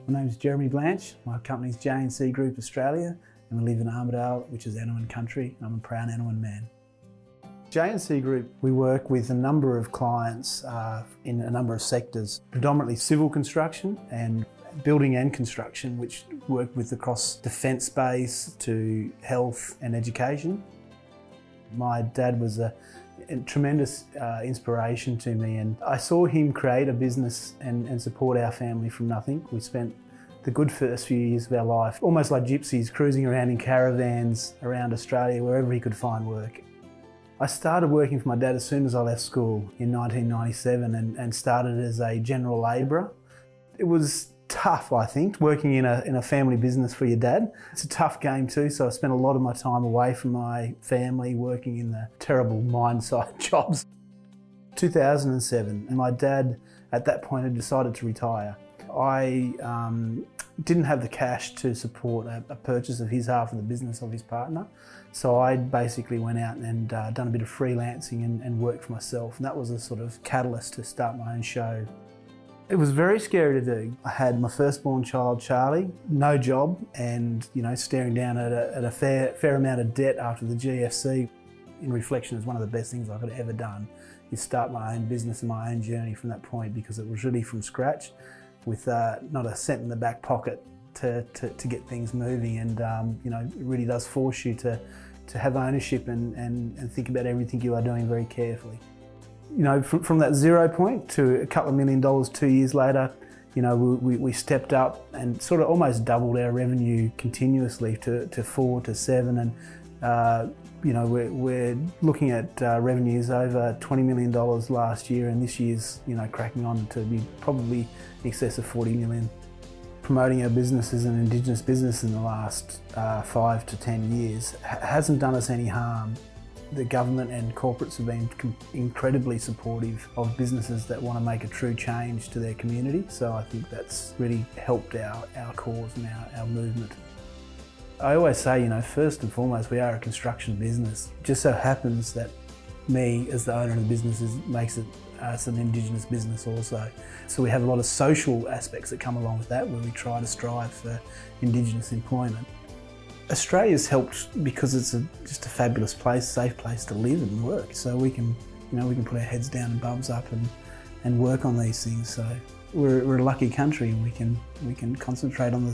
My name is Jeremy Blanche. My company is JNC Group Australia, and we live in Armidale, which is Anouan country. I'm a proud Anouan man. JNC Group, we work with a number of clients in a number of sectors, predominantly civil construction and building and construction, which work with across defence space to health and education. My dad was a tremendous inspiration to me, and I saw him create a business and support our family from nothing. We spent the good first few years of our life almost like gypsies, cruising around in caravans around Australia wherever he could find work. I started working for my dad as soon as I left school in 1997 and started as a general labourer. It was tough, I think, working in a family business for your dad. It's a tough game too, so I spent a lot of my time away from my family working in the terrible mine site jobs. 2007, and my dad at that point had decided to retire. I didn't have the cash to support a purchase of his half of the business of his partner, so I basically went out and done a bit of freelancing and worked for myself, and that was a sort of catalyst to start my own show. It was very scary to do. I had my firstborn child, Charlie, no job, and staring down at a fair amount of debt after the GFC. In reflection, is one of the best things I could have ever done, is start my own business and my own journey from that point, because it was really from scratch, with not a cent in the back pocket to get things moving. And it really does force you to have ownership and think about everything you are doing very carefully. From that 0 point to a couple of $1 million 2 years later, we stepped up and sort of almost doubled our revenue continuously to 4 to 7, and we're looking at revenues over $20 million last year, and this year's cracking on to be probably in excess of 40 million. Promoting our business as an Indigenous business in the last 5 to 10 years hasn't done us any harm. The government and corporates have been incredibly supportive of businesses that want to make a true change to their community, so I think that's really helped our cause and our movement. I always say, first and foremost, we are a construction business. It just so happens that me, as the owner of the business, makes it an Indigenous business also. So we have a lot of social aspects that come along with that, where we try to strive for Indigenous employment. Australia's helped because it's just a fabulous place, safe place to live and work. So we can put our heads down and bums up and work on these things. So we're a lucky country, and we can concentrate on the